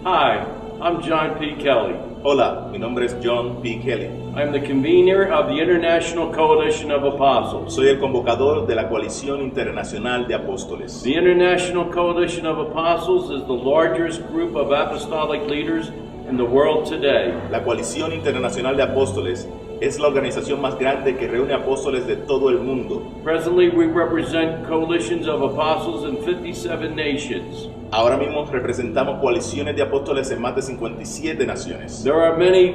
Hi, I'm John P. Kelly. Hola, mi nombre es John P. Kelly. I'm the convener of the International Coalition of Apostles. Soy el convocador de la Coalición Internacional de Apóstoles. The International Coalition of Apostles is the largest group of apostolic leaders in the world today. La Coalición Internacional de Apóstoles es la organización más grande que reúne apóstoles de todo el mundo. Presently, we represent coalitions of apostles in 57 nations. Ahora mismo representamos coaliciones de apóstoles en más de 57 naciones. There are many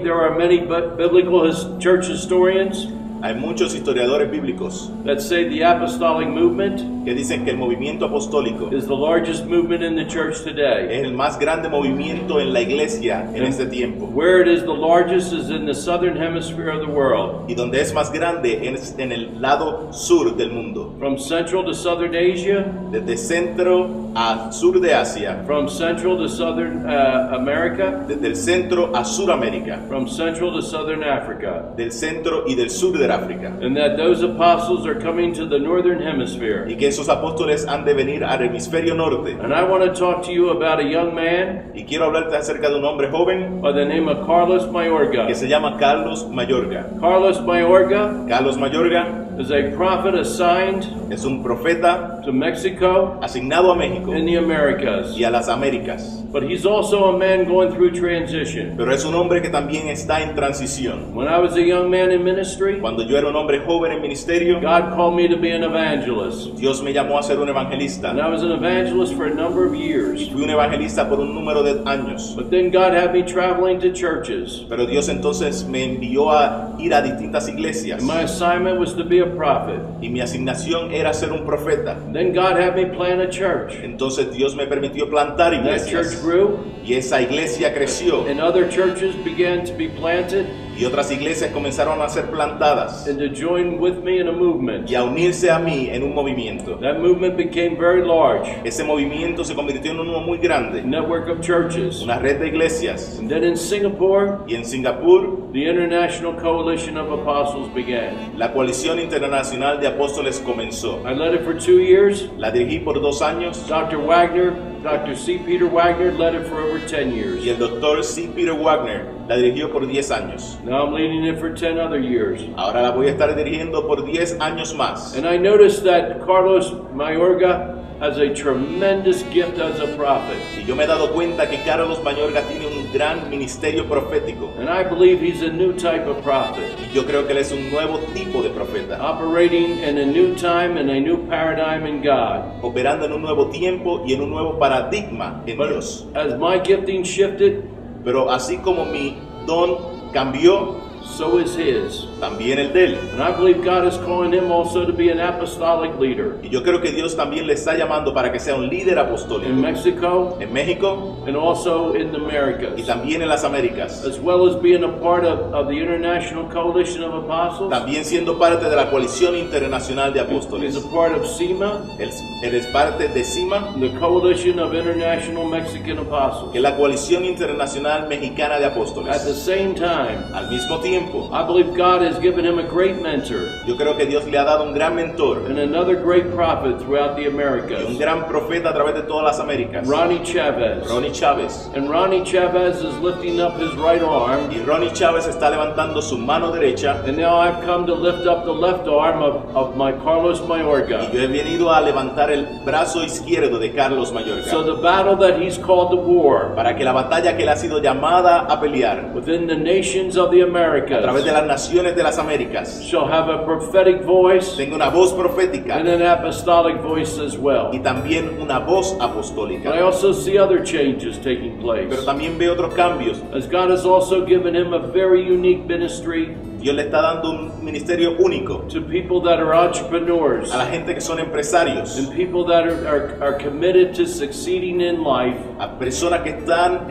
biblical church historians Hay muchos historiadores bíblicos that say the apostolic movement que dicen que el movimiento apostólico is the largest movement in the church today. es el más grande movimiento en la iglesia en este tiempo. Where it is the largest is in the southern hemisphere of the world. Y donde es más grande es en el lado sur del mundo. From Central to Southern Asia, Desde centro a sur de Asia, from Central to Southern America, desde el centro a Suramérica, from Central to Southern Africa. del centro y del sur de África. And that those apostles are coming to the northern hemisphere. Y que esos apóstoles han de venir al hemisferio norte. And I want to talk to you about a young man Y quiero hablarte acerca de un hombre joven by the name of Carlos Mayorga. que se llama Carlos Mayorga. Carlos Mayorga Carlos Mayorga is a prophet assigned es un profeta to Mexico asignado a México and the Americas. y a las Américas. But he's also a man going through transition. Pero es un hombre que también está en transición. When I was a young man in ministry, Cuando yo era un hombre joven en ministerio, God called me to be an evangelist. Dios me llamó a ser un evangelista. And I was an evangelist for a number of Y years. fui un evangelista por un número de años. But then God had me traveling to churches. Pero Dios entonces me envió a ir a distintas iglesias. And my assignment was to be a prophet. Y mi asignación era ser un profeta. Then God had me plant a church. Entonces Dios me permitió plantar That church iglesias. grew, Y esa iglesia creció. and other churches began to be planted Y otras iglesias comenzaron a ser plantadas. and to join with me in a movement. Y a unirse a mí en un movimiento. That movement became very large, Ese movimiento se convirtió en uno muy a grande. network of churches. Una red de iglesias. And then in Singapore, Y en Singapur, the International Coalition of Apostles began. la Coalición Internacional de Apóstoles comenzó. I led it for 2 years. La dirigí por 2 años. Dr. C. Peter Wagner led it for over 10 years. Y el doctor C. Peter Wagner la dirigió por 10 años. Now I'm leading it for 10 other years. Ahora la voy a estar dirigiendo por 10 años más. And I noticed that Carlos Mayorga has a tremendous gift as a prophet. Y yo me he dado cuenta que Carlos Mayorga tiene un gran ministerio profético. And I believe he's a new type of prophet, Y yo creo que él es un nuevo tipo de profeta, operating in a new time and a new paradigm in God. operando en un nuevo tiempo y en un nuevo paradigma en But Dios. as my gifting shifted, Pero así como mi don cambió, so is his. también el de él. And I believe God is calling him also to be an apostolic leader Y yo creo que Dios también le está llamando para que sea un líder apostólico in Mexico en México and also in the y Americas, también en las Américas. as well as being a part of the International Coalition of Apostles. También siendo parte de la Coalición Internacional de He's Apóstoles. a part of CIMA, Él es parte de CIMA, the Coalition of International Mexican Apostles. que es la Coalición Internacional Mexicana de At the Apóstoles. same time, Al mismo tiempo, I believe God has given him a great mentor yo creo que Dios le ha dado un gran mentor and another great prophet throughout the y un Americas, gran profeta a través de todas las Américas, Ronnie Chavez. Ronnie Chávez. And Ronnie Chavez is lifting up his right arm, Y Ronnie Chávez está levantando su mano derecha and now I've come to lift up the left arm of my Carlos y Mayorga. yo he venido a levantar el brazo izquierdo de Carlos So Mayorga the battle that he's called to war para que la batalla que él ha sido llamada a pelear within the nations of the a través de Americas las naciones de las Américas shall have a prophetic voice tenga una voz profética and an apostolic voice as well. y también una voz But I apostólica. also see other changes taking place, Pero también veo otros cambios. as God has also given him a very unique ministry Dios le está dando un ministerio único to people that are entrepreneurs a la gente que son empresarios, and people that are committed to succeeding in life a personas que están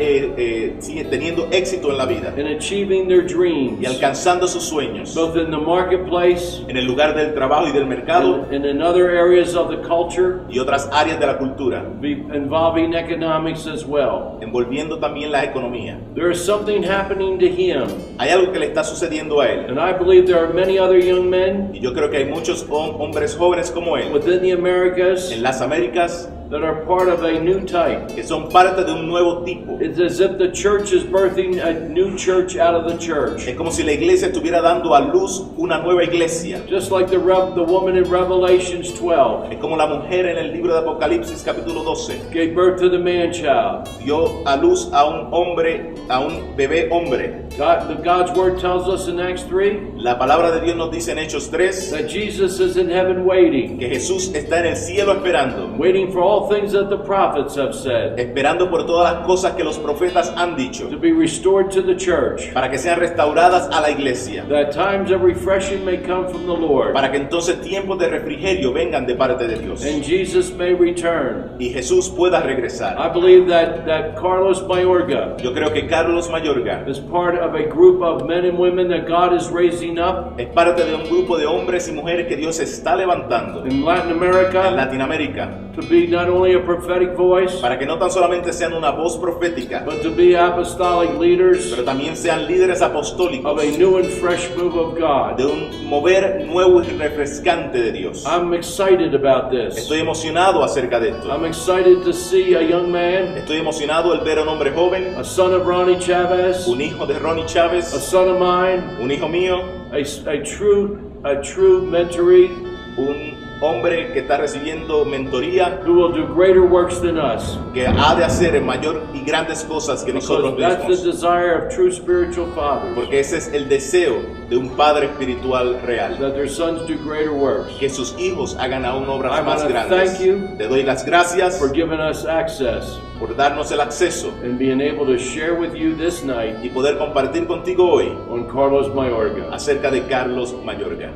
teniendo éxito en la vida and achieving their dreams, y alcanzando sus sueños both in the marketplace en el lugar del trabajo y del mercado and in other areas of the culture, y otras áreas de la cultura, involving economics as well. envolviendo también la economía. There is something happening to him, Hay algo que le está sucediendo a él and I believe there are many other young men y yo creo que hay muchos hombres jóvenes como él within the Americas en las Américas that are part of a new type. que son parte de un nuevo tipo. It's as if the church is birthing a new church out of the church. Es como si la iglesia estuviera dando a luz una nueva iglesia. Just like the woman in Revelations 12 Es como la mujer en el libro de Apocalipsis capítulo 12 gave birth to the man-child. dio a luz a un hombre, a un bebé hombre. God's word tells us in Acts 3 La palabra de Dios nos dice en Hechos 3 that Jesus is in heaven waiting, que Jesús está en el cielo esperando, waiting for all things that the prophets have said, esperando por todas las cosas que los profetas han dicho, to be restored to the church, para que sean restauradas a la iglesia, that times of refreshing may come from the Lord, para que entonces tiempos de refrigerio vengan de parte de Dios and Jesus may return. y Jesús pueda regresar. I believe that Carlos Mayorga Yo creo que Carlos Mayorga is part of a group of men and women that God is raising up es parte de un grupo de hombres y mujeres que Dios está levantando in Latin en America Latinoamérica, to be not only a prophetic voice, para que no tan solamente sean una voz profética, but to be apostolic leaders pero también sean líderes of apostólicos a new and fresh move of God. de un mover nuevo y refrescante de Dios. I'm excited about this. Estoy emocionado acerca de esto. I'm excited to see a young man, Estoy emocionado al ver a un hombre joven, a son of Ronnie Chavez, un hijo de Ronnie a Chávez, son of mine, un hijo mío, a true mentoree un hombre que está recibiendo mentoría, who will do greater works than us. que ha de hacer mayor y grandes cosas que nosotros Because that's the mismos. desire of true spiritual fathers, Porque ese es el deseo de un padre espiritual real. that their sons do greater works. Que sus hijos hagan aún obras I más wanna grandes. thank you Te doy las gracias For giving us access por darnos el acceso and being able to share with you this night y poder compartir contigo hoy on Carlos Mayorga. acerca de Carlos Mayorga.